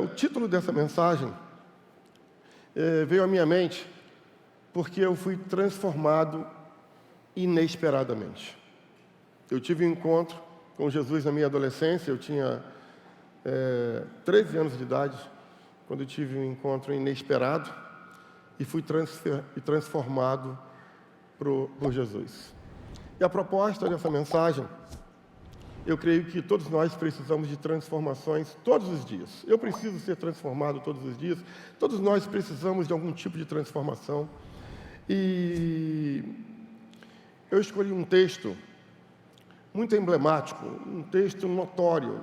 O título dessa mensagem veio à minha mente porque eu fui transformado inesperadamente. Eu tive um encontro com Jesus na minha adolescência, eu tinha 13 anos de idade, quando eu tive um encontro inesperado e fui transformado por Jesus. E a proposta dessa mensagem, eu creio que todos nós precisamos de transformações todos os dias. Eu preciso ser transformado todos os dias, todos nós precisamos de algum tipo de transformação. E eu escolhi um texto muito emblemático, um texto notório,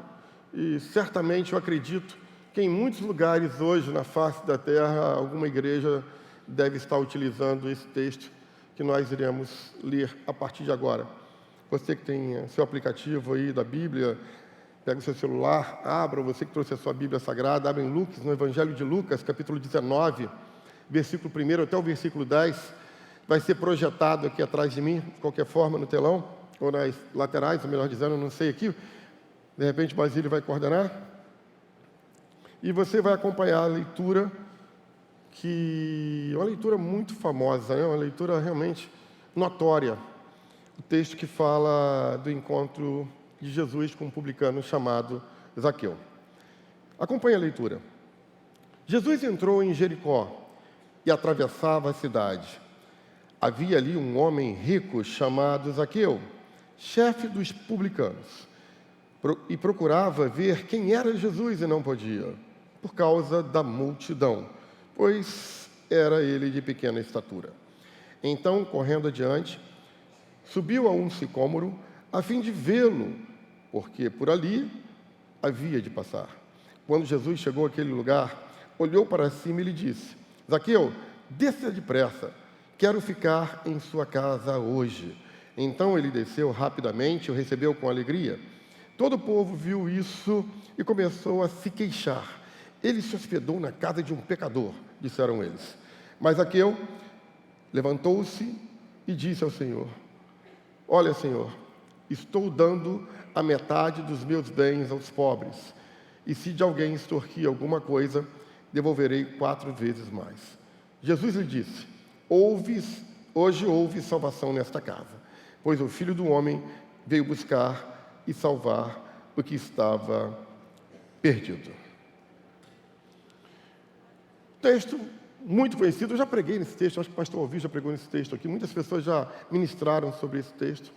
e certamente eu acredito que em muitos lugares hoje na face da terra, alguma igreja deve estar utilizando esse texto que nós iremos ler a partir de agora. Você que tem seu aplicativo aí da Bíblia, pega o seu celular, abra, você que trouxe a sua Bíblia Sagrada, abre em Lucas, no Evangelho de Lucas, capítulo 19, versículo 1 até o versículo 10, vai ser projetado aqui atrás de mim, de qualquer forma, no telão, ou nas laterais, ou melhor dizendo, eu não sei aqui, de repente o Basílio vai coordenar, e você vai acompanhar a leitura, que é uma leitura muito famosa, uma leitura realmente notória, o texto que fala do encontro de Jesus com um publicano chamado Zaqueu. Acompanhe a leitura. Jesus entrou em Jericó e atravessava a cidade. Havia ali um homem rico chamado Zaqueu, chefe dos publicanos, e procurava ver quem era Jesus e não podia, por causa da multidão, pois era ele de pequena estatura. Então, correndo adiante, subiu a um sicômoro a fim de vê-lo, porque por ali havia de passar. Quando Jesus chegou àquele lugar, olhou para cima e lhe disse: Zaqueu, desça depressa, quero ficar em sua casa hoje. Então ele desceu rapidamente e o recebeu com alegria. Todo o povo viu isso e começou a se queixar. Ele se hospedou na casa de um pecador, disseram eles. Mas Zaqueu levantou-se e disse ao Senhor: Olha, Senhor, estou dando a metade dos meus bens aos pobres, e se de alguém extorquir alguma coisa, devolverei 4 vezes mais. Jesus lhe disse: Hoje houve salvação nesta casa, pois o Filho do Homem veio buscar e salvar o que estava perdido. Texto muito conhecido, eu já preguei nesse texto, acho que o pastor Alvir já pregou nesse texto aqui, muitas pessoas já ministraram sobre esse texto.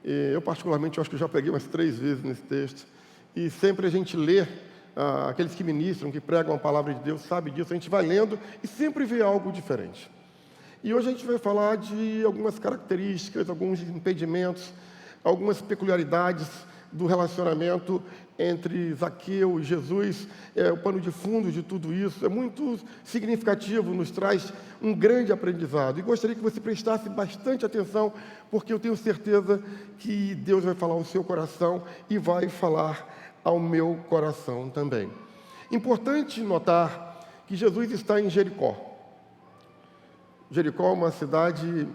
Eu, particularmente, acho que eu já preguei umas 3 vezes nesse texto. E sempre a gente lê, aqueles que ministram, que pregam a palavra de Deus, sabe disso, a gente vai lendo e sempre vê algo diferente. E hoje a gente vai falar de algumas características, alguns impedimentos, algumas peculiaridades do relacionamento entre Zaqueu e Jesus, o pano de fundo de tudo isso, é muito significativo, nos traz um grande aprendizado. E gostaria que você prestasse bastante atenção, porque eu tenho certeza que Deus vai falar ao seu coração e vai falar ao meu coração também. Importante notar que Jesus está em Jericó. Jericó é uma cidade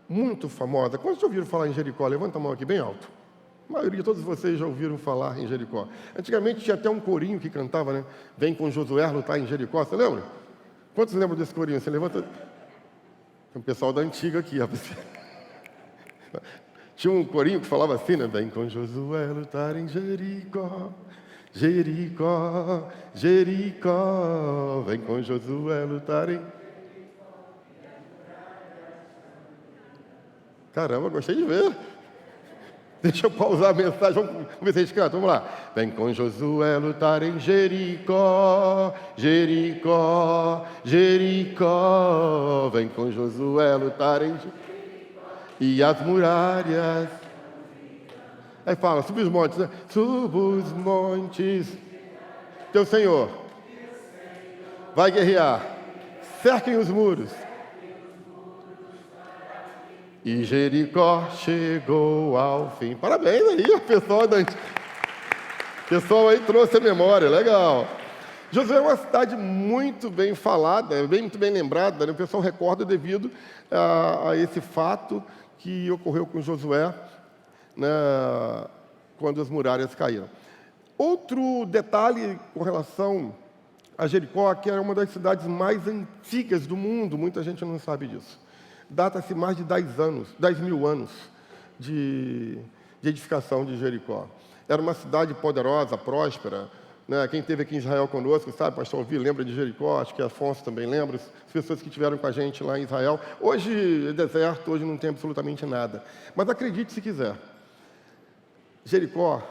muito famosa. Quantos já ouviram falar em Jericó? Levanta a mão aqui bem alto. A maioria de todos vocês já ouviram falar em Jericó. Antigamente tinha até um corinho que cantava, né? Vem com Josué lutar em Jericó, você lembra? Quantos lembram desse corinho? Você levanta... Tem um pessoal da antiga aqui, rapaz. Tinha um corinho que falava assim, né? Vem com Josué lutar em Jericó, Jericó, Jericó. Vem com Josué lutar em... Caramba, gostei de ver. Deixa eu pausar a mensagem, vamos ver se eles cantam, vamos lá. Vem com Josué lutar em Jericó, Jericó, Jericó. Vem com Josué lutar em Jericó. E as muralhas... Aí fala, suba os montes, né? Suba os montes. Teu Senhor vai guerrear. Cerquem os muros. E Jericó chegou ao fim. Parabéns aí, o pessoal aí trouxe a memória, legal. Josué é uma cidade muito bem falada, muito bem lembrada, né? O pessoal recorda devido a esse fato que ocorreu com Josué, né, quando as muralhas caíram. Outro detalhe com relação a Jericó, que era uma das cidades mais antigas do mundo, muita gente não sabe disso. Data-se mais de 10 mil anos de edificação de Jericó. Era uma cidade poderosa, próspera, né? Quem esteve aqui em Israel conosco, sabe, pastor Alvir lembra de Jericó, acho que Afonso também lembra, as pessoas que estiveram com a gente lá em Israel. Hoje é deserto, hoje não tem absolutamente nada. Mas acredite se quiser, Jericó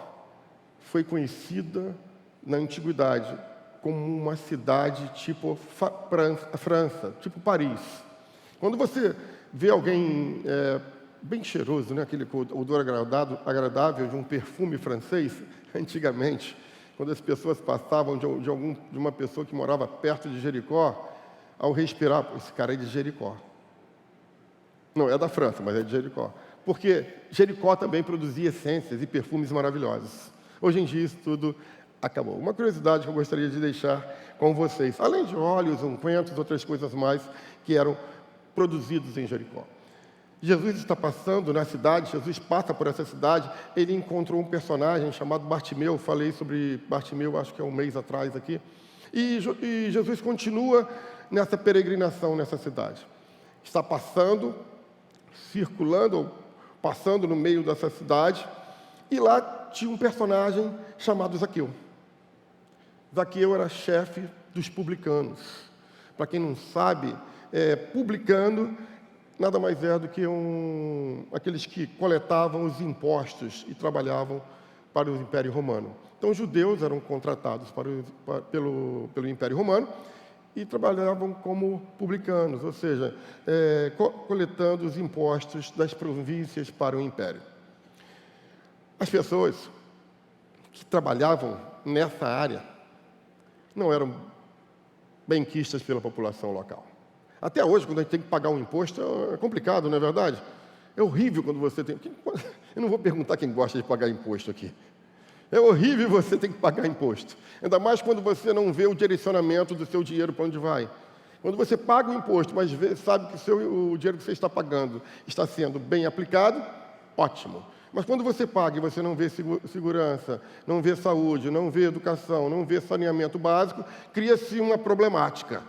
foi conhecida na antiguidade como uma cidade tipo França, tipo Paris. Quando você vê alguém bem cheiroso, né, aquele odor agradável de um perfume francês, antigamente, quando as pessoas passavam de uma pessoa que morava perto de Jericó, ao respirar, esse cara é de Jericó. Não, é da França, mas é de Jericó. Porque Jericó também produzia essências e perfumes maravilhosos. Hoje em dia isso tudo acabou. Uma curiosidade que eu gostaria de deixar com vocês, além de óleos, ungüentos, outras coisas mais que eram produzidos em Jericó. Jesus está passando na cidade, Jesus passa por essa cidade, ele encontrou um personagem chamado Bartimeu, falei sobre Bartimeu, acho que é um mês atrás aqui, e Jesus continua nessa peregrinação nessa cidade. Está passando, circulando, passando no meio dessa cidade, e lá tinha um personagem chamado Zaqueu. Zaqueu era chefe dos publicanos. Para quem não sabe, publicano nada mais é do que aqueles que coletavam os impostos e trabalhavam para o Império Romano. Então, os judeus eram contratados pelo Império Romano e trabalhavam como publicanos, ou seja, coletando os impostos das províncias para o Império. As pessoas que trabalhavam nessa área não eram benquistas pela população local. Até hoje, quando a gente tem que pagar um imposto, é complicado, não é verdade? É horrível quando você tem... Eu não vou perguntar quem gosta de pagar imposto aqui. É horrível você ter que pagar imposto. Ainda mais quando você não vê o direcionamento do seu dinheiro para onde vai. Quando você paga o imposto, mas sabe que o dinheiro que você está pagando está sendo bem aplicado, ótimo. Mas quando você paga e você não vê segurança, não vê saúde, não vê educação, não vê saneamento básico, cria-se uma problemática.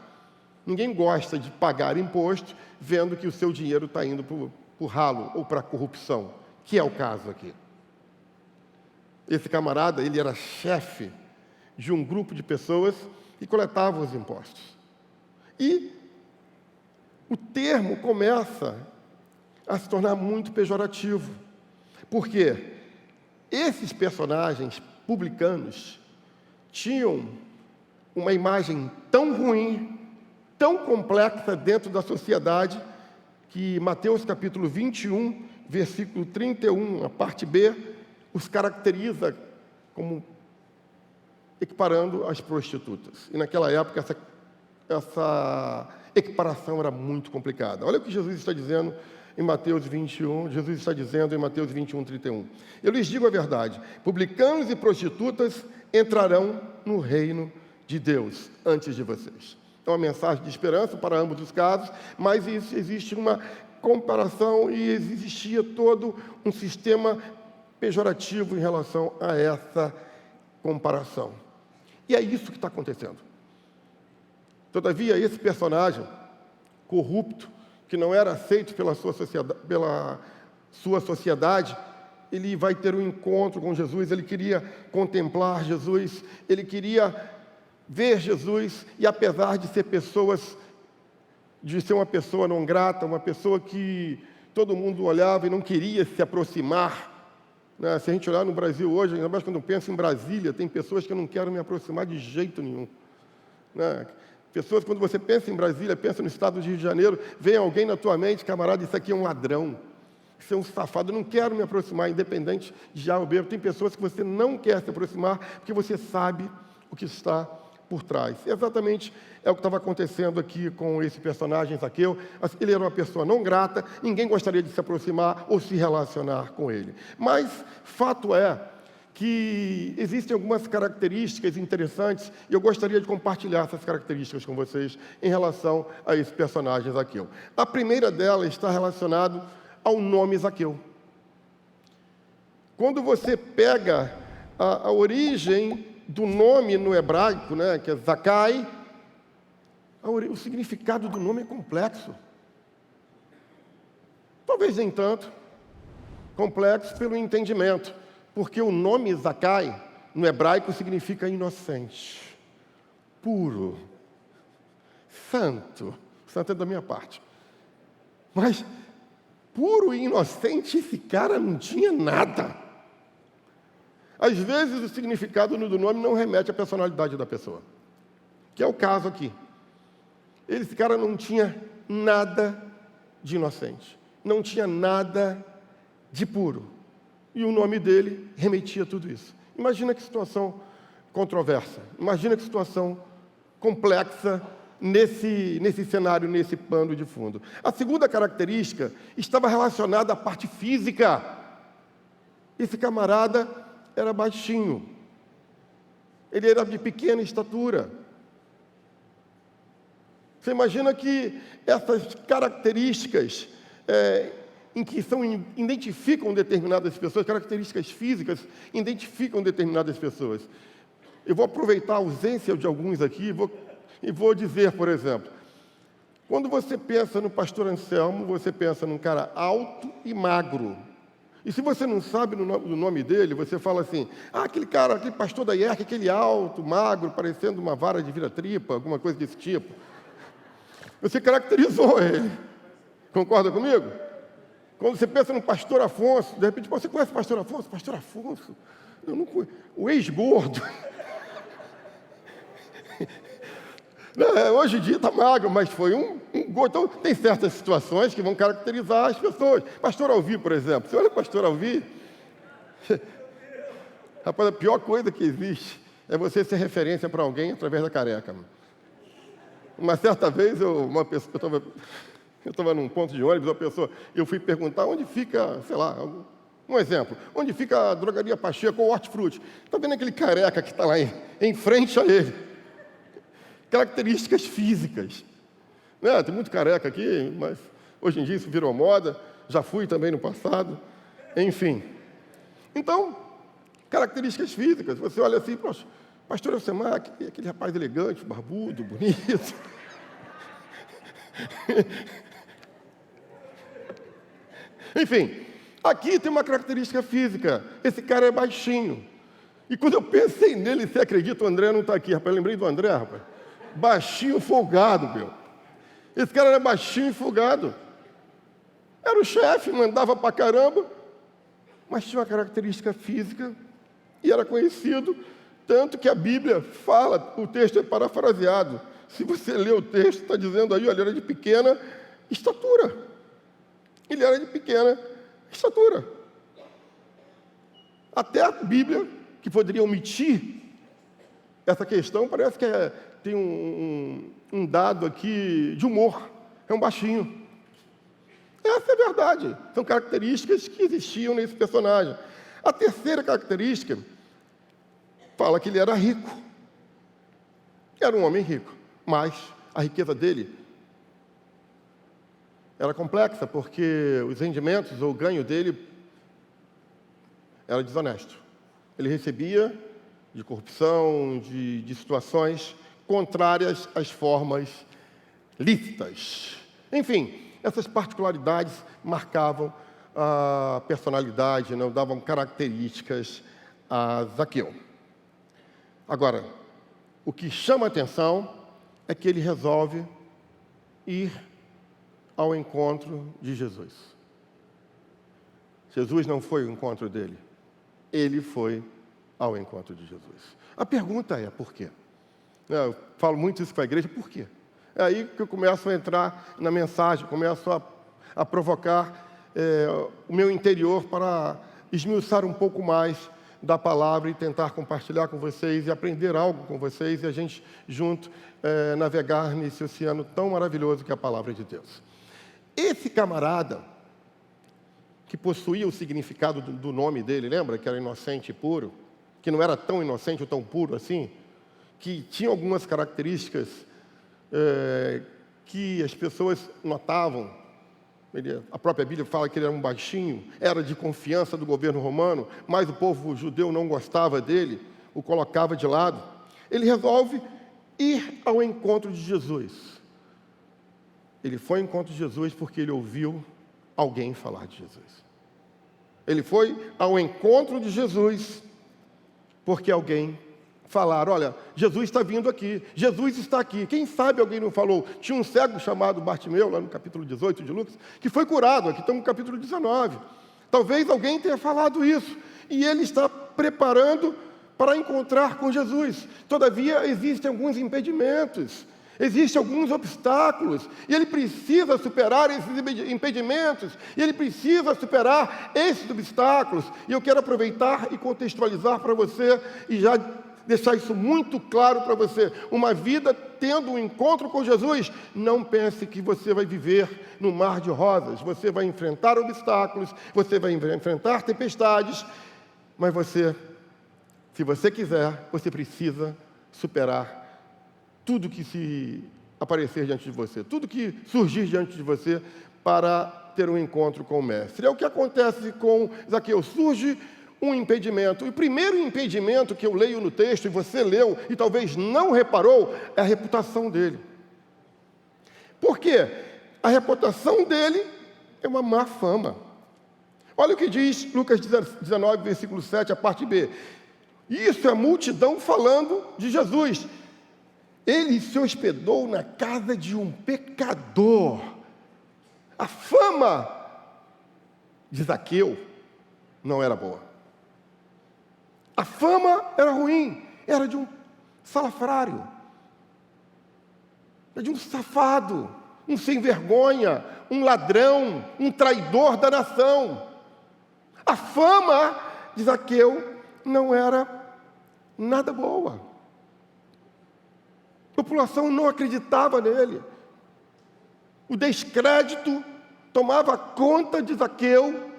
Ninguém gosta de pagar imposto vendo que o seu dinheiro está indo para o ralo ou para a corrupção, que é o caso aqui. Esse camarada, ele era chefe de um grupo de pessoas que coletavam os impostos. E o termo começa a se tornar muito pejorativo, porque esses personagens publicanos tinham uma imagem tão ruim, tão complexa dentro da sociedade, que Mateus capítulo 21, versículo 31, a parte B, os caracteriza como equiparando as prostitutas. E naquela época essa equiparação era muito complicada. Olha o que Jesus está dizendo em Mateus 21, Jesus está dizendo em Mateus 21, 31. Eu lhes digo a verdade, publicanos e prostitutas entrarão no reino de Deus antes de vocês. É uma mensagem de esperança para ambos os casos, mas existe uma comparação e existia todo um sistema pejorativo em relação a essa comparação. E é isso que está acontecendo. Todavia, esse personagem corrupto, que não era aceito pela sua sociedade, ele vai ter um encontro com Jesus, ele queria contemplar Jesus, ele queria ver Jesus, e apesar de ser uma pessoa não grata, uma pessoa que todo mundo olhava e não queria se aproximar, né? Se a gente olhar no Brasil hoje, ainda mais quando eu penso em Brasília, tem pessoas que eu não quero me aproximar de jeito nenhum, né? Pessoas, quando você pensa em Brasília, pensa no estado do Rio de Janeiro, vem alguém na tua mente, camarada, isso aqui é um ladrão, isso é um safado, eu não quero me aproximar, independente de A ou B. Tem pessoas que você não quer se aproximar, porque você sabe o que está por trás. Exatamente é o que estava acontecendo aqui com esse personagem Zaqueu. Ele era uma pessoa não grata, ninguém gostaria de se aproximar ou se relacionar com ele. Mas fato é que existem algumas características interessantes e eu gostaria de compartilhar essas características com vocês em relação a esse personagem Zaqueu. A primeira delas está relacionada ao nome Zaqueu. Quando você pega a origem do nome no hebraico, né, que é Zakai, o significado do nome é complexo. Talvez nem tanto, complexo pelo entendimento, porque o nome Zakai, no hebraico, significa inocente, puro, santo. Santo é da minha parte. Mas, puro e inocente, esse cara não tinha nada. Às vezes, o significado do nome não remete à personalidade da pessoa, que é o caso aqui. Esse cara não tinha nada de inocente, não tinha nada de puro. E o nome dele remetia a tudo isso. Imagina que situação controversa, imagina que situação complexa nesse cenário, nesse pano de fundo. A segunda característica estava relacionada à parte física. Esse camarada era baixinho, ele era de pequena estatura. Você imagina que essas características em que identificam determinadas pessoas, características físicas, identificam determinadas pessoas. Eu vou aproveitar a ausência de alguns aqui e vou dizer, por exemplo, quando você pensa no pastor Anselmo, você pensa num cara alto e magro. E se você não sabe o nome dele, você fala assim, aquele cara, aquele pastor da IERC, aquele alto, magro, parecendo uma vara de vira-tripa, alguma coisa desse tipo. Você caracterizou ele. Concorda comigo? Quando você pensa no pastor Afonso, de repente, você conhece o pastor Afonso? Pastor Afonso? Eu não conheço. O ex-gordo. Hoje em dia está magro, mas foi um gordo. Então, tem certas situações que vão caracterizar as pessoas. Pastor Alvi, por exemplo. Você olha o pastor Alvi, rapaz, a pior coisa que existe é você ser referência para alguém através da careca. Uma certa vez, eu estava num ponto de ônibus, eu fui perguntar onde fica, sei lá, um exemplo, onde fica a drogaria Pacheco ou Hortifruti. Está vendo aquele careca que está lá em frente a ele? Características físicas. Tem muito careca aqui, mas hoje em dia isso virou moda, já fui também no passado, enfim. Então, características físicas, você olha assim, poxa, pastor Elcemar, aquele rapaz elegante, barbudo, bonito. Enfim, aqui tem uma característica física. Esse cara é baixinho. E quando eu pensei nele, você acredita, o André não está aqui, rapaz. Eu lembrei do André, rapaz. Baixinho, folgado, meu. Esse cara era baixinho e folgado. Era o chefe, mandava pra caramba, mas tinha uma característica física e era conhecido, tanto que a Bíblia fala, o texto é parafraseado. Se você ler o texto, está dizendo aí, olha, ele era de pequena estatura. Ele era de pequena estatura. Até a Bíblia, que poderia omitir essa questão, parece que tem um dado aqui de humor. É um baixinho. Essa é a verdade. São características que existiam nesse personagem. A terceira característica fala que ele era rico. Era um homem rico, mas a riqueza dele era complexa, porque os rendimentos ou o ganho dele era desonesto. Ele recebia de corrupção, de situações contrárias às formas lícitas. Enfim, essas particularidades marcavam a personalidade, davam características a Zaqueu. Agora, o que chama a atenção é que ele resolve ir ao encontro de Jesus. Jesus não foi ao encontro dele, ele foi ao encontro de Jesus. A pergunta é, por quê? Eu falo muito isso com a igreja, por quê? É aí que eu começo a entrar na mensagem, começo a provocar o meu interior para esmiuçar um pouco mais da palavra e tentar compartilhar com vocês e aprender algo com vocês e a gente junto navegar nesse oceano tão maravilhoso que é a palavra de Deus. Esse camarada que possuía o significado do nome dele, lembra? Que era inocente e puro, que não era tão inocente ou tão puro assim, que tinha algumas características que as pessoas notavam. A própria Bíblia fala que ele era um baixinho, era de confiança do governo romano, mas o povo judeu não gostava dele, o colocava de lado, ele resolve ir ao encontro de Jesus. Ele foi ao encontro de Jesus porque ele ouviu alguém falar de Jesus. Ele foi ao encontro de Jesus porque alguém falaram: olha, Jesus está vindo aqui, Jesus está aqui. Quem sabe alguém não falou? Tinha um cego chamado Bartimeu, lá no capítulo 18 de Lucas, que foi curado. Aqui estamos no capítulo 19. Talvez alguém tenha falado isso. E ele está preparando para encontrar com Jesus. Todavia, existem alguns impedimentos, existem alguns obstáculos, e ele precisa superar esses impedimentos, e ele precisa superar esses obstáculos. E eu quero aproveitar e contextualizar para você, e já deixar isso muito claro para você. Uma vida tendo um encontro com Jesus, não pense que você vai viver no mar de rosas. Você vai enfrentar obstáculos, você vai enfrentar tempestades, mas você, se você quiser, você precisa superar tudo que se aparecer diante de você, tudo que surgir diante de você para ter um encontro com o Mestre. É o que acontece com Zaqueu. Surge um impedimento. E o primeiro impedimento que eu leio no texto, e você leu e talvez não reparou, é a reputação dele. Por quê? A reputação dele é uma má fama. Olha o que diz Lucas 19, versículo 7, a parte B. Isso é a multidão falando de Jesus. Ele se hospedou na casa de um pecador. A fama de Zaqueu não era boa. A fama era ruim, era de um salafrário, de um safado, um sem vergonha, um ladrão, um traidor da nação. A fama de Zaqueu não era nada boa. A população não acreditava nele. O descrédito tomava conta de Zaqueu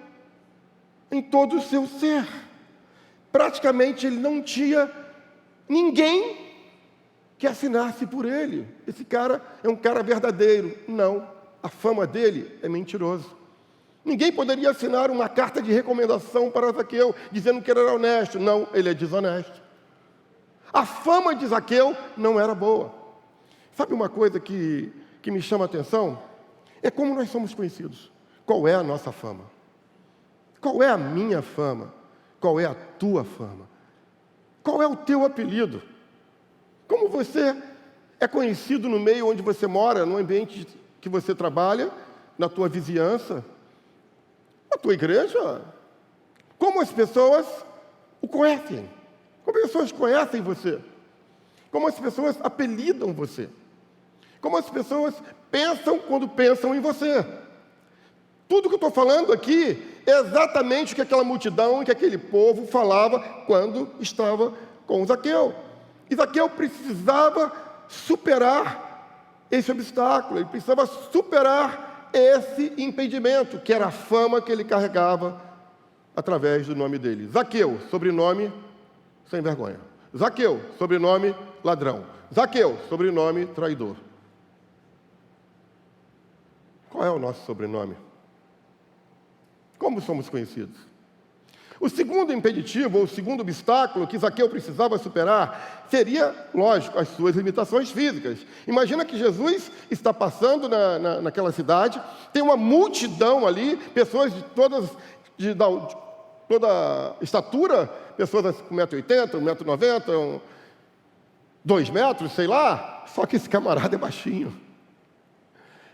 em todo o seu ser. Praticamente ele não tinha ninguém que assinasse por ele. Esse cara é um cara verdadeiro. Não, a fama dele é mentiroso. Ninguém poderia assinar uma carta de recomendação para Zaqueu, dizendo que ele era honesto. Não, ele é desonesto. A fama de Zaqueu não era boa. Sabe uma coisa que me chama a atenção? É como nós somos conhecidos. Qual é a nossa fama? Qual é a minha fama? Qual é a tua fama? Qual é o teu apelido? Como você é conhecido no meio onde você mora, no ambiente que você trabalha, na tua vizinhança, na tua igreja? Como as pessoas o conhecem? Como as pessoas conhecem você? Como as pessoas apelidam você? Como as pessoas pensam quando pensam em você? Tudo que eu estou falando aqui é exatamente o que aquela multidão, que aquele povo falava quando estava com Zaqueu. E Zaqueu precisava superar esse obstáculo, ele precisava superar esse impedimento, que era a fama que ele carregava através do nome dele. Zaqueu, sobrenome sem vergonha. Zaqueu, sobrenome ladrão. Zaqueu, sobrenome traidor. Qual é o nosso sobrenome? Como somos conhecidos? O segundo impeditivo, ou o segundo obstáculo que Zaqueu precisava superar, seria, lógico, as suas limitações físicas. Imagina que Jesus está passando naquela cidade, tem uma multidão ali, pessoas de toda estatura, pessoas com 1,80 m, 1,90 m, 2 metros, sei lá, só que esse camarada é baixinho.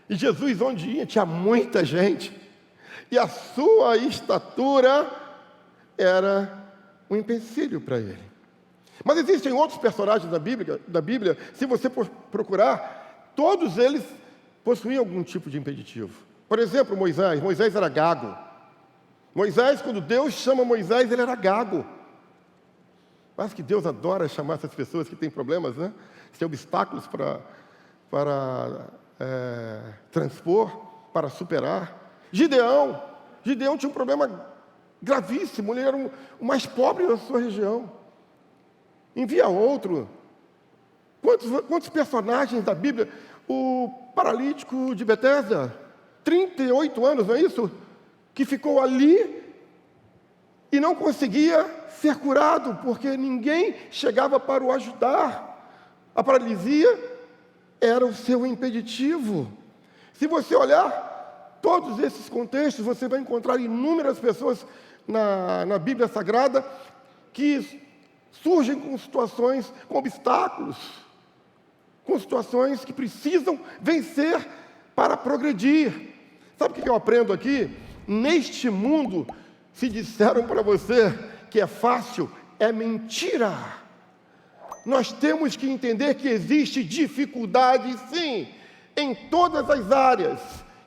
E Jesus, onde ia, tinha muita gente. E a sua estatura era um empecilho para ele. Mas existem outros personagens da Bíblia, se você procurar, todos eles possuíam algum tipo de impeditivo. Por exemplo, Moisés era gago. Moisés, quando Deus chama Moisés, ele era gago. Parece que Deus adora chamar essas pessoas que têm problemas, né? Tem obstáculos para transpor, para superar. Gideão tinha um problema gravíssimo, ele era o mais pobre da sua região. Envia outro. Quantos personagens da Bíblia? O paralítico de Betesda, 38 anos, não é isso? Que ficou ali e não conseguia ser curado, porque ninguém chegava para o ajudar. A paralisia era o seu impeditivo. Se você olhar todos esses contextos, você vai encontrar inúmeras pessoas na Bíblia Sagrada que surgem com situações, com obstáculos, com situações que precisam vencer para progredir. Sabe o que eu aprendo aqui? Neste mundo, se disseram para você que é fácil, é mentira. Nós temos que entender que existe dificuldade, sim, em todas as áreas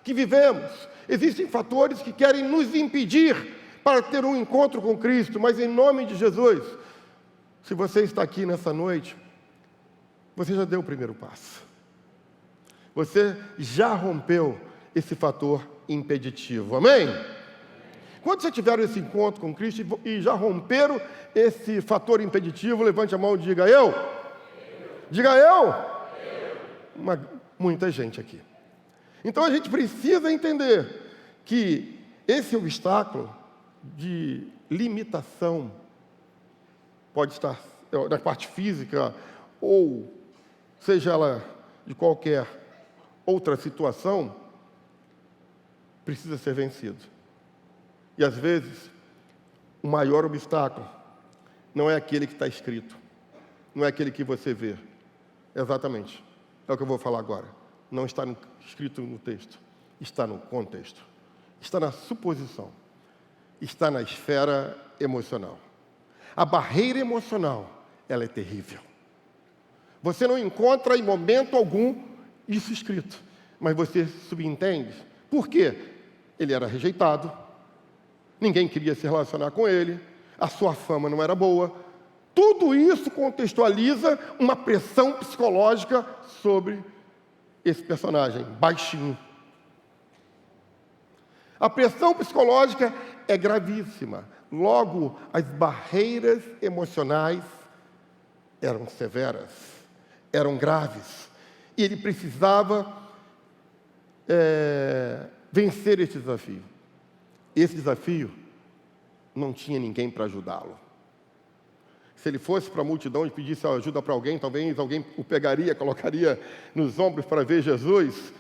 que vivemos. Existem fatores que querem nos impedir para ter um encontro com Cristo, mas em nome de Jesus, se você está aqui nessa noite, você já deu o primeiro passo. Você já rompeu esse fator impeditivo. Amém? Quando você tiver esse encontro com Cristo e já romperam esse fator impeditivo, levante a mão e diga eu. Diga eu. Muita gente aqui. Então a gente precisa entender que esse obstáculo de limitação pode estar na parte física ou seja ela de qualquer outra situação, precisa ser vencido. E às vezes, o maior obstáculo não é aquele que está escrito, não é aquele que você vê. Exatamente, é o que eu vou falar agora. Não está escrito no texto, está no contexto, está na suposição, está na esfera emocional. A barreira emocional, ela é terrível. Você não encontra em momento algum isso escrito, mas você subentende. Por quê? Ele era rejeitado, ninguém queria se relacionar com ele, a sua fama não era boa. Tudo isso contextualiza uma pressão psicológica sobre esse personagem, baixinho. A pressão psicológica é gravíssima. Logo, as barreiras emocionais eram severas, eram graves. E ele precisava vencer esse desafio. Esse desafio não tinha ninguém para ajudá-lo. Se ele fosse para a multidão e pedisse ajuda para alguém, talvez alguém o pegaria, colocaria nos ombros para ver Jesus,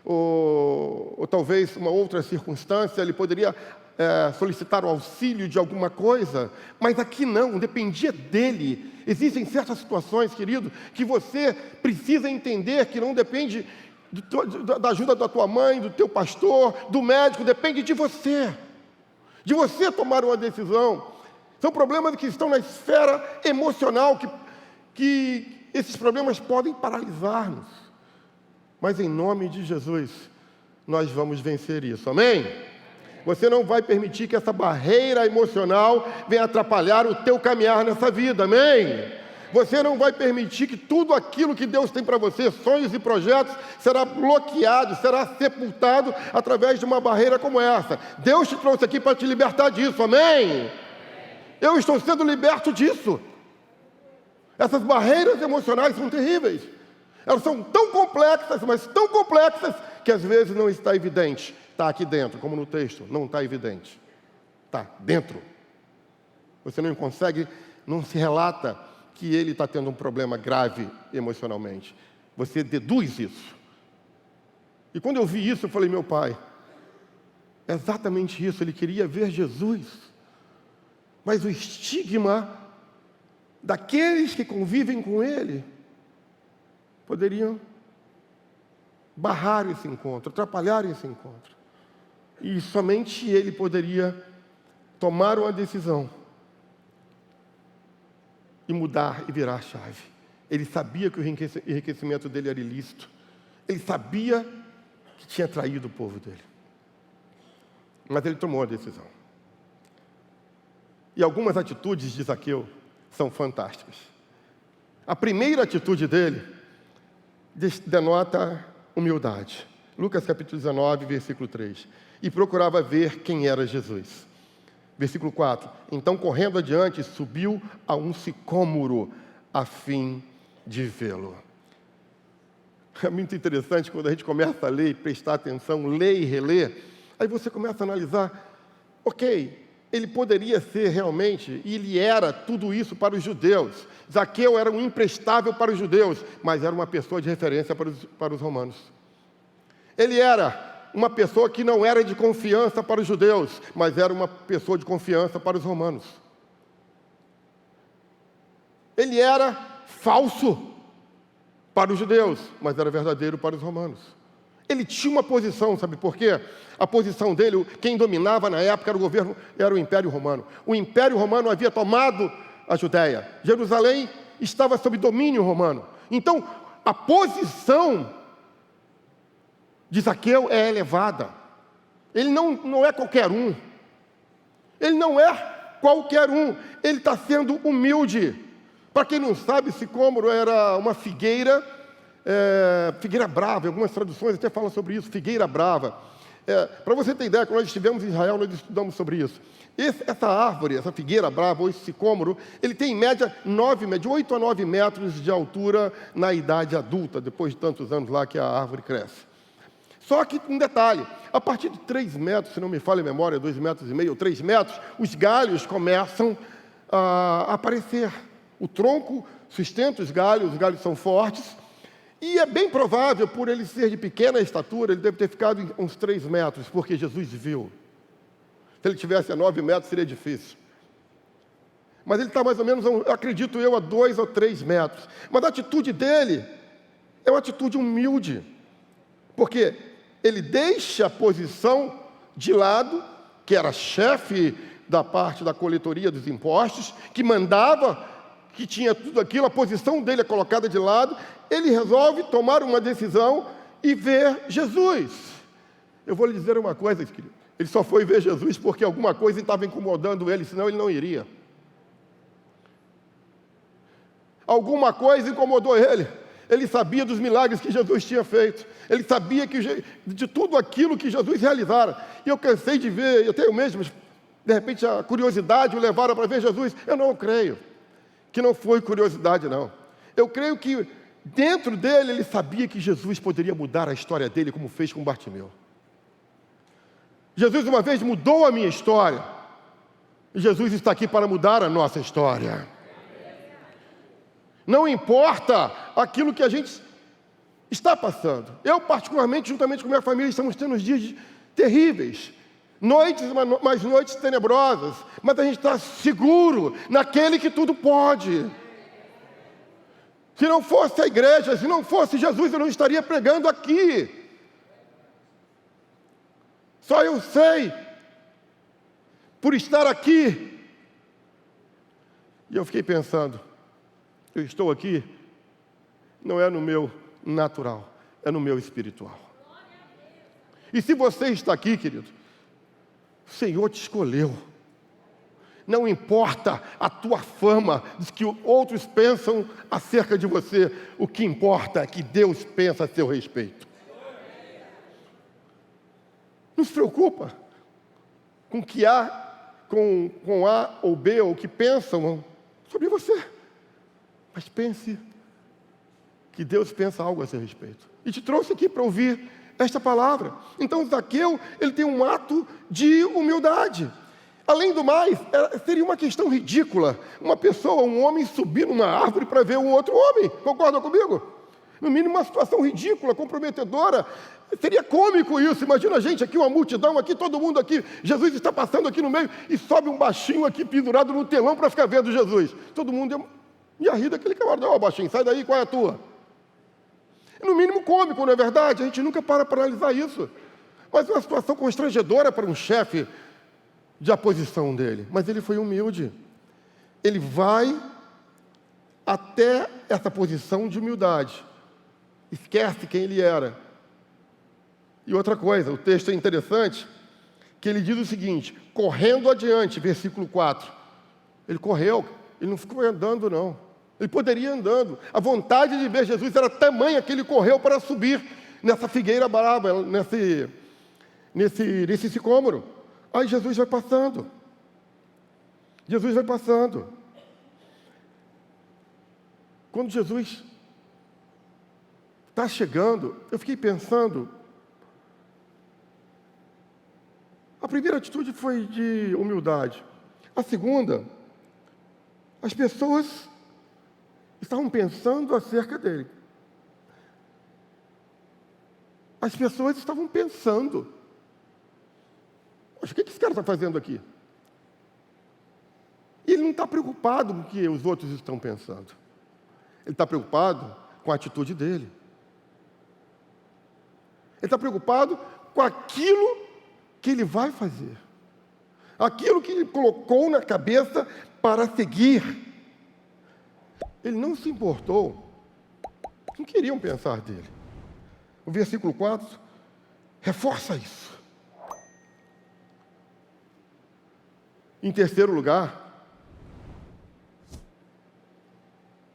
ou talvez uma outra circunstância, ele poderia solicitar o auxílio de alguma coisa, mas aqui não, dependia dele. Existem certas situações, querido, que você precisa entender que não depende da ajuda da tua mãe, do teu pastor, do médico, depende de você tomar uma decisão. São problemas que estão na esfera emocional, que esses problemas podem paralisar-nos. Mas em nome de Jesus, nós vamos vencer isso, amém? Você não vai permitir que essa barreira emocional venha atrapalhar o teu caminhar nessa vida, amém? Você não vai permitir que tudo aquilo que Deus tem para você, sonhos e projetos, será bloqueado, será sepultado através de uma barreira como essa. Deus te trouxe aqui para te libertar disso, amém? Eu estou sendo liberto disso. Essas barreiras emocionais são terríveis. Elas são tão complexas, mas tão complexas, que às vezes não está evidente. Está aqui dentro, como no texto, não está evidente. Está dentro. Você não consegue, não se relata que ele está tendo um problema grave emocionalmente. Você deduz isso. E quando eu vi isso, eu falei, meu pai, é exatamente isso, ele queria ver Jesus. Mas o estigma daqueles que convivem com ele poderiam barrar esse encontro, atrapalhar esse encontro. E somente ele poderia tomar uma decisão e mudar e virar a chave. Ele sabia que o enriquecimento dele era ilícito. Ele sabia que tinha traído o povo dele. Mas ele tomou a decisão. E algumas atitudes de Zaqueu são fantásticas. A primeira atitude dele denota humildade. Lucas capítulo 19, versículo 3. E procurava ver quem era Jesus. Versículo 4. Então, correndo adiante, subiu a um sicômoro a fim de vê-lo. É muito interessante quando a gente começa a ler, prestar atenção, ler e reler. Aí você começa a analisar, ok, ele poderia ser realmente, e ele era tudo isso para os judeus. Zaqueu era um imprestável para os judeus, mas era uma pessoa de referência para os romanos. Ele era uma pessoa que não era de confiança para os judeus, mas era uma pessoa de confiança para os romanos. Ele era falso para os judeus, mas era verdadeiro para os romanos. Ele tinha uma posição, sabe por quê? A posição dele, quem dominava na época era o Império Romano. O Império Romano havia tomado a Judéia. Jerusalém estava sob domínio romano. Então, a posição de Zaqueu é elevada. Ele não é qualquer um. Ele não é qualquer um. Ele está sendo humilde. Para quem não sabe, sicômoro era uma figueira, figueira brava. Algumas traduções até falam sobre isso, figueira brava. Para você ter ideia, quando nós estivemos em Israel, nós estudamos sobre isso. Essa árvore, essa figueira brava, ou esse sicômoro, ele tem em média de 8 a 9 metros de altura na idade adulta, depois de tantos anos lá que a árvore cresce. Só que, um detalhe, a partir de 3 metros, se não me falha a memória, 2,5 metros ou 3 metros, os galhos começam a aparecer. O tronco sustenta os galhos são fortes, e é bem provável, por ele ser de pequena estatura, ele deve ter ficado uns 3 metros, porque Jesus viu. Se ele tivesse a 9 metros, seria difícil. Mas ele está mais ou menos, acredito eu, a 2 ou 3 metros. Mas a atitude dele é uma atitude humilde, porque ele deixa a posição de lado, que era chefe da parte da coletoria dos impostos, que mandava, que tinha tudo aquilo, a posição dele é colocada de lado, ele resolve tomar uma decisão e ver Jesus. Eu vou lhe dizer uma coisa, querido. Ele só foi ver Jesus porque alguma coisa estava incomodando ele, senão ele não iria. Alguma coisa incomodou ele. Ele sabia dos milagres que Jesus tinha feito. Ele sabia de tudo aquilo que Jesus realizara. E eu cansei de ver, eu tenho mesmo, de repente a curiosidade o levaram para ver Jesus. Eu não creio que não foi curiosidade, não. Eu creio que dentro dele ele sabia que Jesus poderia mudar a história dele, como fez com Bartimeu. Jesus uma vez mudou a minha história. E Jesus está aqui para mudar a nossa história. Não importa aquilo que a gente está passando. Eu, particularmente, juntamente com minha família, estamos tendo uns dias terríveis. Noites, mas noites tenebrosas. Mas a gente está seguro naquele que tudo pode. Se não fosse a igreja, se não fosse Jesus, eu não estaria pregando aqui. Só eu sei, por estar aqui. E eu fiquei pensando, eu estou aqui, não é no meu natural, é no meu espiritual. E se você está aqui, querido, o Senhor te escolheu. Não importa a tua fama, do que outros pensam acerca de você, o que importa é que Deus pensa a seu respeito. Não se preocupa com o que há, com A ou B, ou o que pensam sobre você. Mas pense que Deus pensa algo a seu respeito. E te trouxe aqui para ouvir esta palavra. Então, Zaqueu, ele tem um ato de humildade. Além do mais, seria uma questão ridícula. Uma pessoa, um homem, subir numa árvore para ver um outro homem. Concorda comigo? No mínimo, uma situação ridícula, comprometedora. Seria cômico isso. Imagina a gente aqui, uma multidão aqui, todo mundo aqui. Jesus está passando aqui no meio e sobe um baixinho aqui pendurado no telão para ficar vendo Jesus. Todo mundo ia rir daquele camarada. Ó, baixinho, sai daí, qual é a tua? No mínimo cômico, não é verdade? A gente nunca para analisar isso. Mas é uma situação constrangedora para um chefe de aposição dele. Mas ele foi humilde. Ele vai até essa posição de humildade. Esquece quem ele era. E outra coisa, o texto é interessante, que ele diz o seguinte, correndo adiante, versículo 4. Ele correu, ele não ficou andando, não. Ele poderia ir andando. A vontade de ver Jesus era tamanha que ele correu para subir nessa figueira brava, nesse sicômoro. Aí Jesus vai passando. Jesus vai passando. Quando Jesus está chegando, eu fiquei pensando, primeira atitude foi de humildade. A segunda, as pessoas estavam pensando acerca dele. As pessoas estavam pensando. Poxa, o que esse cara está fazendo aqui? E ele não está preocupado com o que os outros estão pensando. Ele está preocupado com a atitude dele. Ele está preocupado com aquilo que ele vai fazer. Aquilo que ele colocou na cabeça para seguir. Ele não se importou. Não queriam pensar dele. O versículo 4 reforça isso. Em terceiro lugar,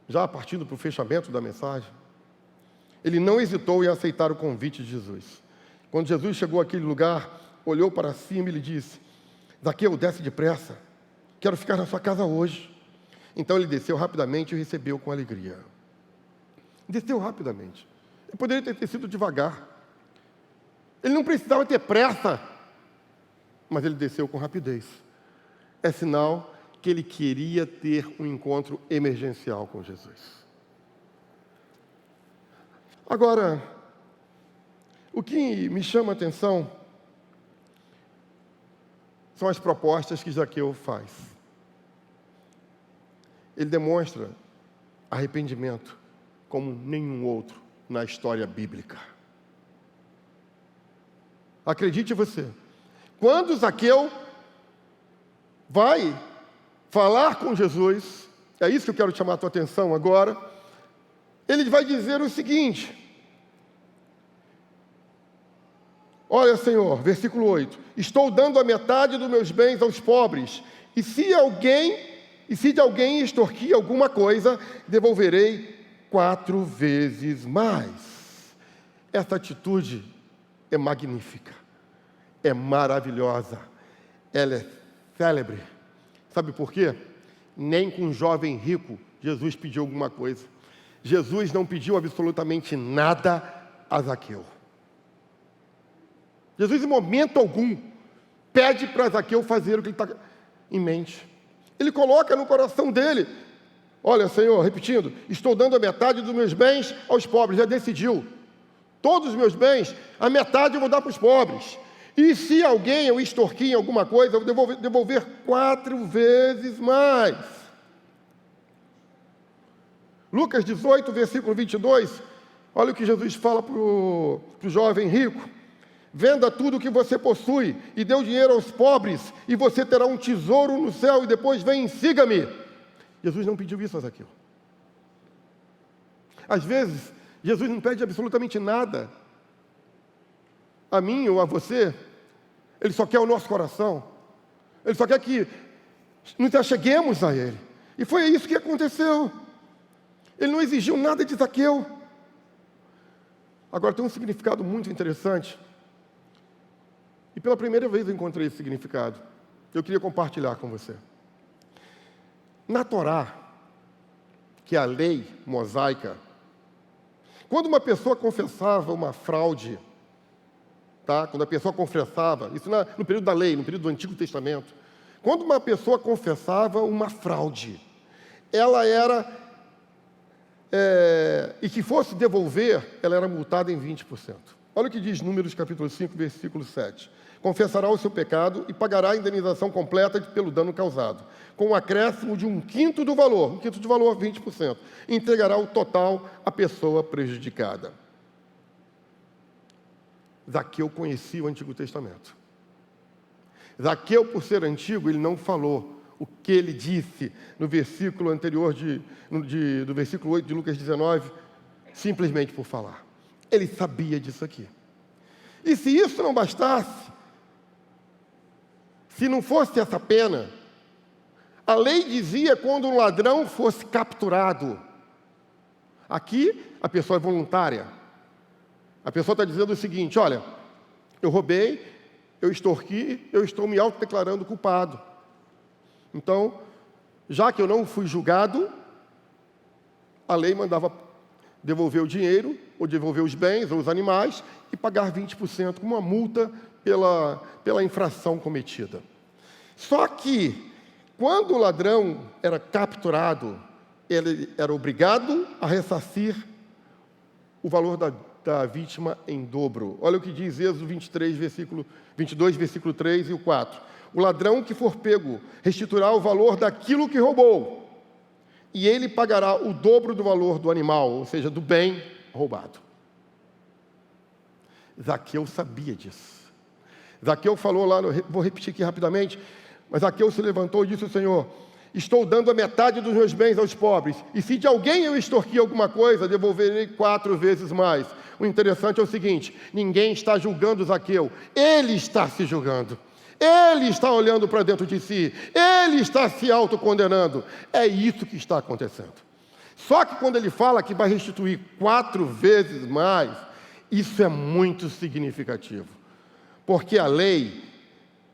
já partindo para o fechamento da mensagem, ele não hesitou em aceitar o convite de Jesus. Quando Jesus chegou àquele lugar, olhou para cima e lhe disse: Zaqueu, desce depressa, quero ficar na sua casa hoje. Então ele desceu rapidamente e o recebeu com alegria. Desceu rapidamente. Ele poderia ter descido devagar. Ele não precisava ter pressa, mas ele desceu com rapidez. É sinal que ele queria ter um encontro emergencial com Jesus. Agora, o que me chama a atenção são as propostas que Zaqueu faz. Ele demonstra arrependimento como nenhum outro na história bíblica. Acredite você, quando Zaqueu vai falar com Jesus, é isso que eu quero chamar a tua atenção agora, ele vai dizer o seguinte: olha, Senhor, versículo 8, estou dando a metade dos meus bens aos pobres, e se de alguém extorquir alguma coisa, devolverei 4 vezes mais. Essa atitude é magnífica, é maravilhosa, ela é célebre. Sabe por quê? Nem com um jovem rico Jesus pediu alguma coisa. Jesus não pediu absolutamente nada a Zaqueu. Jesus, em momento algum, pede para Zaqueu fazer o que ele está em mente. Ele coloca no coração dele: olha, Senhor, repetindo, estou dando a metade dos meus bens aos pobres. Já decidiu. Todos os meus bens, a metade eu vou dar para os pobres. E se alguém eu extorquir em alguma coisa, eu vou devolver 4 vezes mais. Lucas 18, versículo 22, olha o que Jesus fala para o jovem rico: venda tudo o que você possui e dê o dinheiro aos pobres, e você terá um tesouro no céu, e depois vem e siga-me. Jesus não pediu isso a Zaqueu. Às vezes, Jesus não pede absolutamente nada a mim ou a você. Ele só quer o nosso coração. Ele só quer que nos acheguemos a Ele. E foi isso que aconteceu. Ele não exigiu nada de Zaqueu. Agora, tem um significado muito interessante. E pela primeira vez eu encontrei esse significado. Eu queria compartilhar com você. Na Torá, que é a lei mosaica, quando uma pessoa confessava uma fraude, tá? Quando a pessoa confessava, isso no período da lei, no período do Antigo Testamento, quando uma pessoa confessava uma fraude, ela era, e que fosse devolver, ela era multada em 20%. Olha o que diz Números capítulo 5, versículo 7. Confessará o seu pecado e pagará a indenização completa pelo dano causado, com um acréscimo de 1/5 do valor, 1/5 do valor, 20%. E entregará o total à pessoa prejudicada. Zaqueu conhecia o Antigo Testamento. Zaqueu, por ser antigo, ele não falou o que ele disse no versículo anterior, do versículo 8 de Lucas 19, simplesmente por falar. Ele sabia disso aqui. E se isso não bastasse, se não fosse essa pena, a lei dizia quando um ladrão fosse capturado. Aqui, a pessoa é voluntária. A pessoa está dizendo o seguinte: olha, eu roubei, eu extorqui, eu estou me autodeclarando culpado. Então, já que eu não fui julgado, a lei mandava devolver o dinheiro ou devolver os bens ou os animais, e pagar 20% como uma multa pela infração cometida. Só que, quando o ladrão era capturado, ele era obrigado a ressarcir o valor da vítima em dobro. Olha o que diz Êxodo 22, versículo 3 e o 4. O ladrão que for pego restituirá o valor daquilo que roubou, e ele pagará o dobro do valor do animal, ou seja, do bem roubado. Zaqueu sabia disso. Zaqueu falou lá, vou repetir aqui rapidamente, mas Zaqueu se levantou e disse ao Senhor: estou dando a metade dos meus bens aos pobres, e se de alguém eu extorquir alguma coisa, devolverei 4 vezes mais. O interessante é o seguinte: ninguém está julgando Zaqueu, ele está se julgando. Ele está olhando para dentro de si, ele está se autocondenando. É isso que está acontecendo. Só que quando ele fala que vai restituir 4 vezes mais, isso é muito significativo. Porque a lei,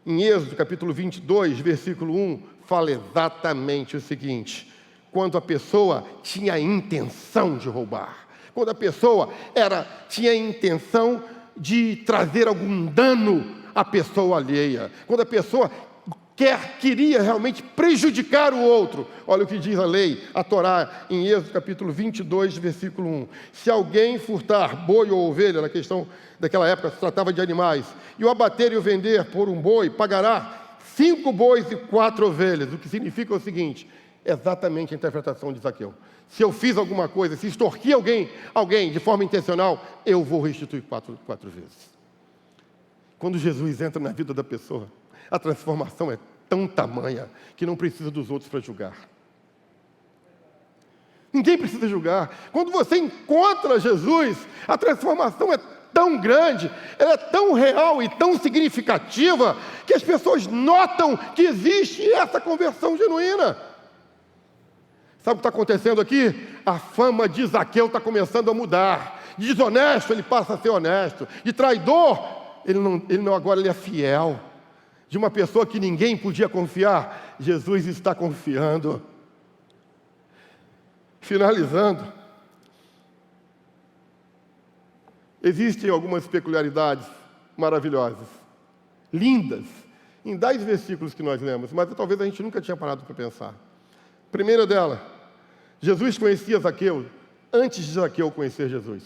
em Êxodo capítulo 22, versículo 1, fala exatamente o seguinte: quando a pessoa tinha a intenção de roubar, quando a pessoa tinha a intenção de trazer algum dano à pessoa alheia, quando a pessoa queria realmente prejudicar o outro. Olha o que diz a lei, a Torá, em Êxodo capítulo 22, versículo 1. Se alguém furtar boi ou ovelha, na questão daquela época se tratava de animais, e o abater e o vender por um boi, pagará 5 bois e 4 ovelhas, o que significa o seguinte: exatamente a interpretação de Zaqueu. Se eu fiz alguma coisa, se extorqui alguém de forma intencional, eu vou restituir 4 vezes. Quando Jesus entra na vida da pessoa, a transformação é tão tamanha que não precisa dos outros para julgar. Ninguém precisa julgar. Quando você encontra Jesus, a transformação é tão grande, ela é tão real e tão significativa, que as pessoas notam que existe essa conversão genuína. Sabe o que está acontecendo aqui? A fama de Zaqueu está começando a mudar. De desonesto, ele passa a ser honesto. De traidor, agora ele é fiel. De uma pessoa que ninguém podia confiar, Jesus está confiando. Finalizando, existem algumas peculiaridades maravilhosas, lindas, em 10 versículos que nós lemos, mas talvez a gente nunca tinha parado para pensar. Primeira dela, Jesus conhecia Zaqueu antes de Zaqueu conhecer Jesus.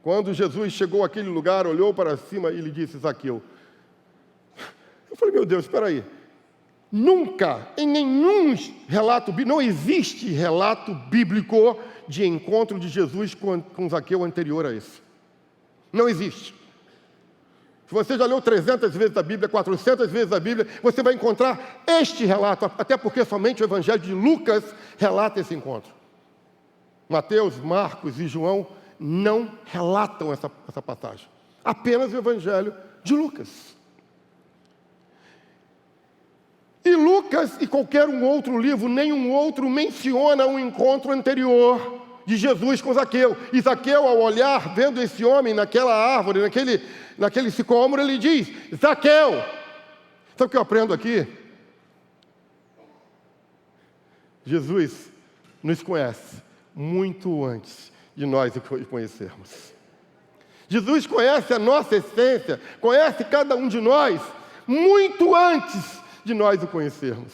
Quando Jesus chegou àquele lugar, olhou para cima e lhe disse: Zaqueu. Eu falei: meu Deus, espera aí. Nunca, em nenhum relato, não existe relato bíblico de encontro de Jesus com Zaqueu anterior a esse. Não existe. Se você já leu 300 vezes a Bíblia, 400 vezes a Bíblia, você vai encontrar este relato, até porque somente o Evangelho de Lucas relata esse encontro. Mateus, Marcos e João não relatam essa passagem. Apenas o Evangelho de Lucas. E Lucas e qualquer um outro livro, nenhum outro menciona um encontro anterior de Jesus com Zaqueu. E Zaqueu, ao olhar, vendo esse homem naquela árvore, naquele sicômoro, ele diz: Zaqueu! Sabe o que eu aprendo aqui? Jesus nos conhece muito antes de nós o conhecermos. Jesus conhece a nossa essência, conhece cada um de nós muito antes de nós o conhecermos.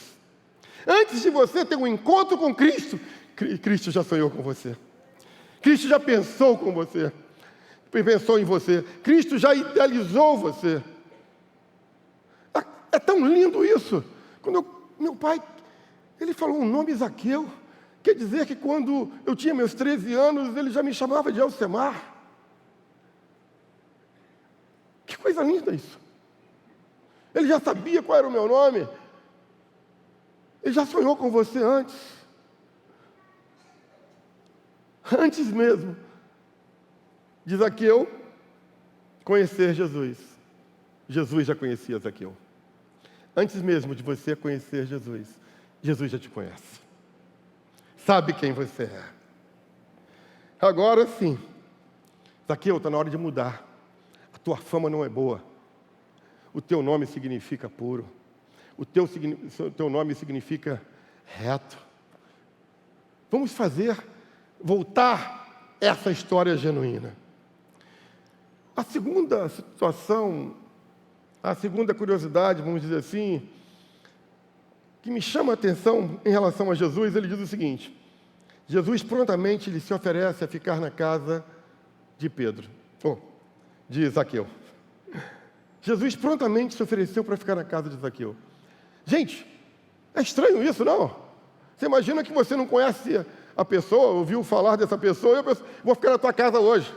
Antes de você ter um encontro com Cristo, Cristo já sonhou com você. Cristo já pensou com você. Pensou em você. Cristo já idealizou você. É tão lindo isso. Quando meu pai, ele falou o nome Zaqueu, quer dizer que quando eu tinha meus 13 anos, ele já me chamava de Elcemar. Que coisa linda isso. Ele já sabia qual era o meu nome. Ele já sonhou com você antes. Antes mesmo de Zaqueu conhecer Jesus. Jesus já conhecia Zaqueu. Antes mesmo de você conhecer Jesus, Jesus já te conhece. Sabe quem você é. Agora sim, Zaqueu, está na hora de mudar. A tua fama não é boa. O teu nome significa puro. O teu nome significa reto. Vamos voltar essa história genuína. A segunda situação, a segunda curiosidade, vamos dizer assim, que me chama a atenção em relação a Jesus, ele diz o seguinte: Jesus prontamente ele se oferece a ficar na casa de Pedro, de Zaqueu. Jesus prontamente se ofereceu para ficar na casa de Zaqueu. Gente, é estranho isso, não? Você imagina que você não conhece a pessoa, ouviu falar dessa pessoa, e eu penso, vou ficar na tua casa hoje.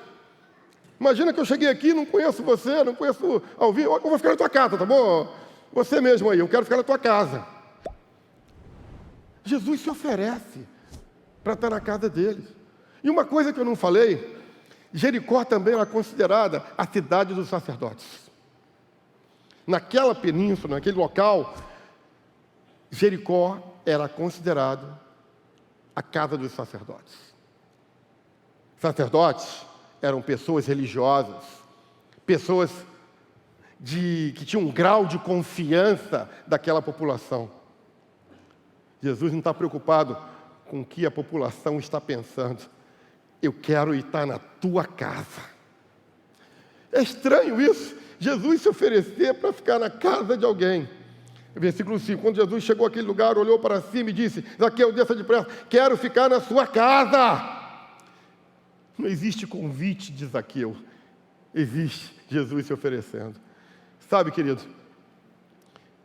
Imagina que eu cheguei aqui, não conheço você, não conheço ao vivo, eu vou ficar na tua casa, tá bom? Você mesmo aí, eu quero ficar na tua casa. Jesus se oferece para estar na casa deles. E uma coisa que eu não falei, Jericó também era considerada a cidade dos sacerdotes. Naquela península, naquele local, Jericó era considerado a casa dos sacerdotes. Sacerdotes eram pessoas religiosas, pessoas que tinham um grau de confiança daquela população. Jesus não está preocupado com o que a população está pensando. Eu quero estar na tua casa. É estranho isso, Jesus se oferecer para ficar na casa de alguém. Versículo 5, quando Jesus chegou àquele lugar, olhou para cima e disse: Zaqueu, desça depressa, quero ficar na sua casa. Não existe convite de Zaqueu, existe Jesus se oferecendo. Sabe, querido,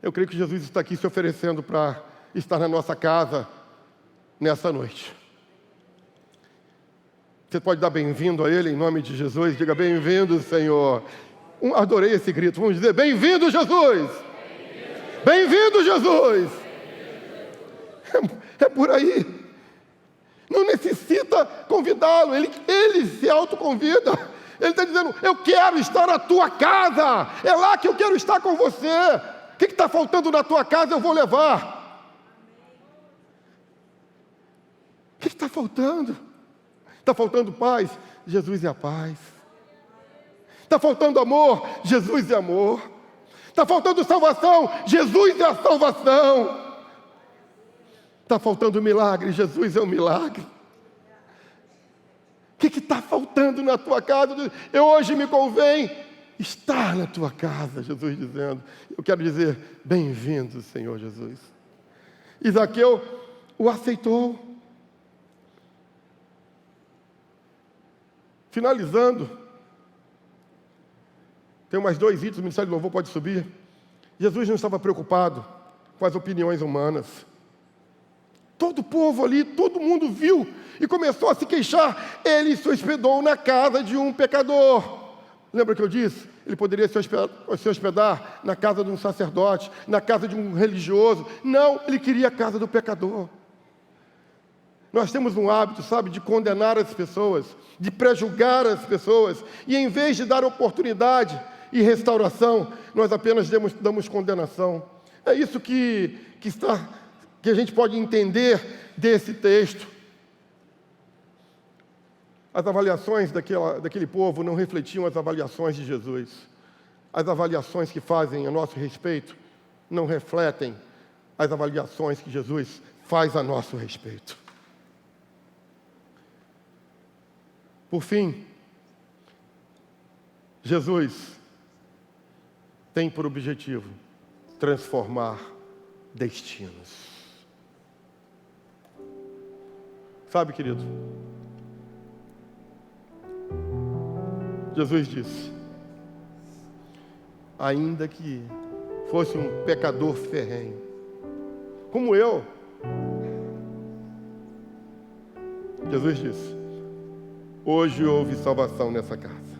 eu creio que Jesus está aqui se oferecendo para estar na nossa casa nessa noite. Você pode dar bem-vindo a Ele em nome de Jesus, diga bem-vindo, Senhor. Adorei esse grito, vamos dizer, bem-vindo, Jesus! Bem-vindo, Jesus! É por aí. Não necessita convidá-lo, ele se autoconvida. Ele está dizendo, eu quero estar na tua casa, é lá que eu quero estar com você. O que está faltando na tua casa eu vou levar. O que está faltando? Está faltando paz? Jesus é a paz. Está faltando amor? Jesus é amor. Está faltando salvação? Jesus é a salvação. Está faltando milagre? Jesus é o milagre. O que está faltando na tua casa? Eu hoje me convém estar na tua casa, Jesus dizendo. Eu quero dizer, bem-vindo, Senhor Jesus. E Zaqueu o aceitou. Finalizando, tem mais 2 itens, o Ministério do Louvor pode subir. Jesus não estava preocupado com as opiniões humanas. Todo o povo ali, todo mundo viu e começou a se queixar. Ele se hospedou na casa de um pecador. Lembra que eu disse? Ele poderia se hospedar na casa de um sacerdote, na casa de um religioso. Não, ele queria a casa do pecador. Nós temos um hábito, sabe, de condenar as pessoas, de prejulgar as pessoas, e em vez de dar oportunidade e restauração, nós apenas damos condenação. É isso que a gente pode entender desse texto. As avaliações daquele povo não refletiam as avaliações de Jesus. As avaliações que fazem a nosso respeito não refletem as avaliações que Jesus faz a nosso respeito. Por fim, Jesus tem por objetivo transformar destinos. Sabe, querido? Jesus disse, ainda que fosse um pecador ferrenho, como eu, Jesus disse, hoje houve salvação nessa casa,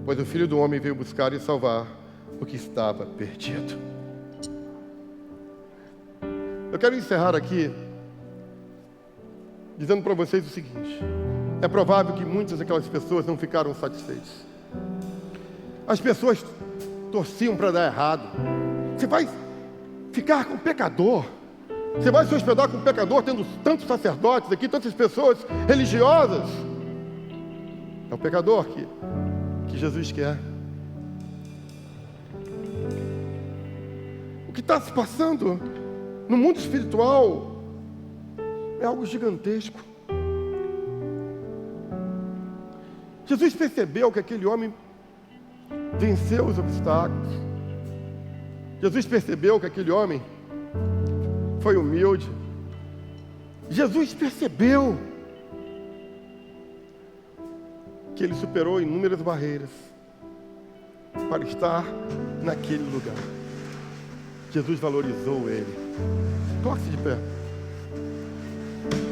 pois o Filho do Homem veio buscar e salvar o que estava perdido. Eu quero encerrar aqui dizendo para vocês o seguinte: é provável que muitas daquelas pessoas não ficaram satisfeitas. As pessoas torciam para dar errado. Você vai ficar com pecador? Você vai se hospedar com pecador, tendo tantos sacerdotes aqui, tantas pessoas religiosas? É o pecador que Jesus quer. O que está se passando no mundo espiritual é algo gigantesco. Jesus percebeu que aquele homem venceu os obstáculos. Jesus percebeu que aquele homem foi humilde. Jesus percebeu que ele superou inúmeras barreiras para estar naquele lugar. Jesus valorizou ele. Coloque-se de pé.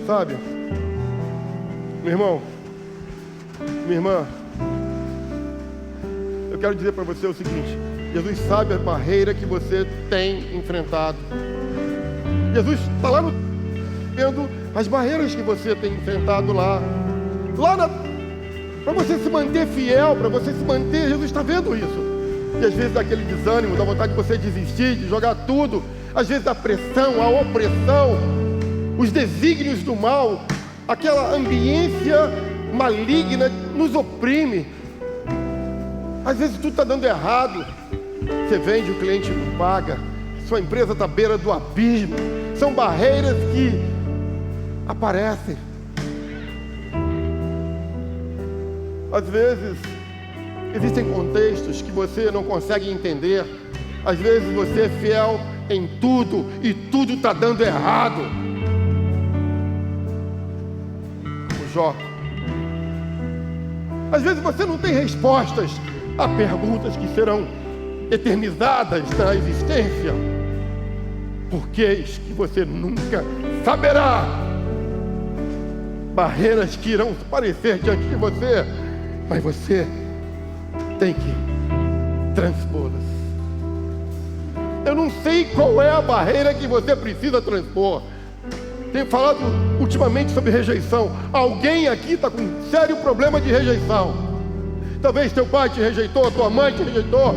Sabe, meu irmão, minha irmã, eu quero dizer para você o seguinte: Jesus sabe a barreira que você tem enfrentado. Jesus está lá vendo as barreiras que você tem enfrentado lá para você se manter fiel, para você se manter. Jesus está vendo isso. E às vezes dá aquele desânimo, dá vontade de você desistir, de jogar tudo. Às vezes a pressão, a opressão, os desígnios do mal, aquela ambiência maligna nos oprime. Às vezes tudo está dando errado. Você vende, o cliente não paga, sua empresa está à beira do abismo. São barreiras que aparecem. Às vezes existem contextos que você não consegue entender. Às vezes você é fiel em tudo e tudo está dando errado. O Jó. Às vezes você não tem respostas a perguntas que serão eternizadas na existência. Porquês que você nunca saberá. Barreiras que irão aparecer diante de você, mas você tem que transpô-las. Eu não sei qual é a barreira que você precisa transpor. Tenho falado ultimamente sobre rejeição. Alguém aqui está com um sério problema de rejeição. Talvez teu pai te rejeitou, tua mãe te rejeitou,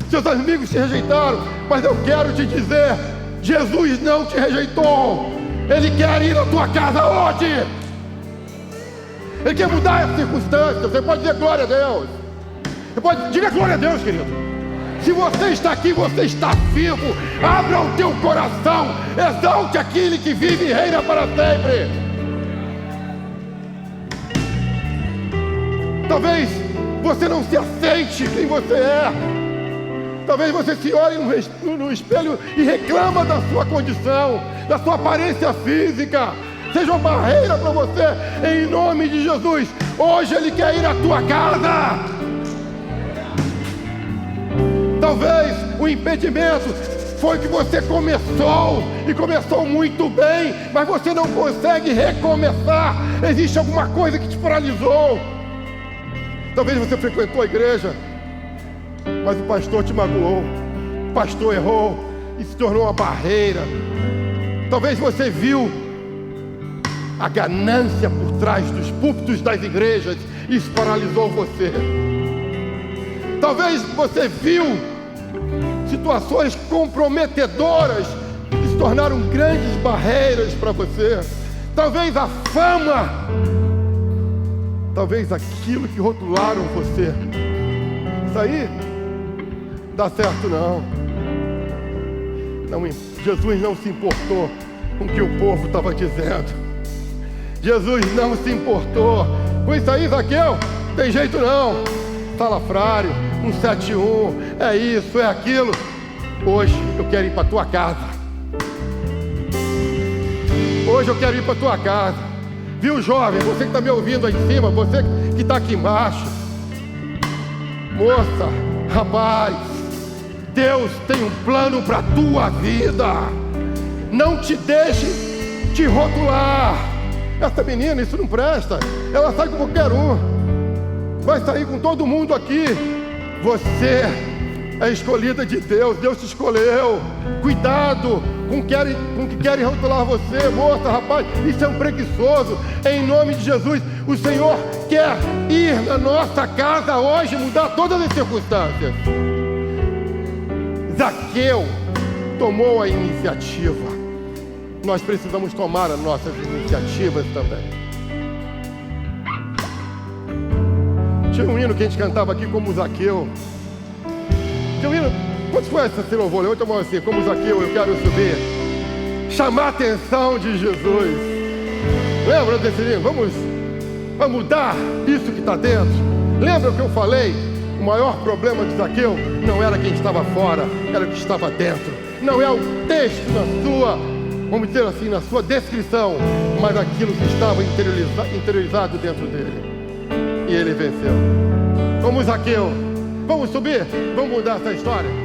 seus amigos te rejeitaram, mas eu quero te dizer, Jesus não te rejeitou. Ele quer ir à tua casa hoje. Ele quer mudar as circunstâncias. Você pode dizer glória a Deus. Você pode dizer glória a Deus, querido. Se você está aqui, você está vivo. Abra o teu coração. Exalte aquele que vive e reina para sempre. Talvez você não se aceite quem você é. Talvez você se olhe no espelho e reclama da sua condição, da sua aparência física. Seja uma barreira para você, em nome de Jesus. Hoje Ele quer ir à tua casa. Talvez o impedimento foi que você começou, e começou muito bem, mas você não consegue recomeçar. Existe alguma coisa que te paralisou. Talvez você frequentou a igreja, mas o pastor te magoou, o pastor errou e se tornou uma barreira. Talvez você viu a ganância por trás dos púlpitos das igrejas e isso paralisou você. Talvez você viu situações comprometedoras que se tornaram grandes barreiras para você. Talvez a fama, talvez aquilo que rotularam você. Isso aí dá certo não. Jesus não se importou com o que o povo estava dizendo. Jesus não se importou com isso aí, Zaqueu. Tem jeito não. Salafrário, 171, é isso, é aquilo. Hoje eu quero ir para tua casa. Hoje eu quero ir para tua casa. Viu, jovem? Você que está me ouvindo aí em cima, você que está aqui embaixo, moça, rapaz, Deus tem um plano para a tua vida. Não te deixe te rotular. Essa menina, isso não presta. Ela sai com qualquer um. Vai sair com todo mundo aqui. Você é escolhida de Deus. Deus te escolheu. Cuidado com o que querem rotular você, moça, rapaz. Isso é um preguiçoso. Em nome de Jesus, o Senhor quer ir na nossa casa hoje, mudar todas as circunstâncias. Zaqueu tomou a iniciativa. Nós precisamos tomar as nossas iniciativas também. Tinha um hino que a gente cantava aqui como Zaqueu. Tinha um hino, quantos conhecem esse louvor? Levanta a mão assim, como Zaqueu, eu quero subir. Chamar a atenção de Jesus. Lembra desse hino? Vamos para mudar isso que está dentro. Lembra o que eu falei? O maior problema de Zaqueu não era quem estava fora, era o que estava dentro. Não é o texto na sua, vamos dizer assim, na sua descrição, mas aquilo que estava interiorizado dentro dele. E ele venceu. Como Zaqueu. Vamos subir? Vamos mudar essa história?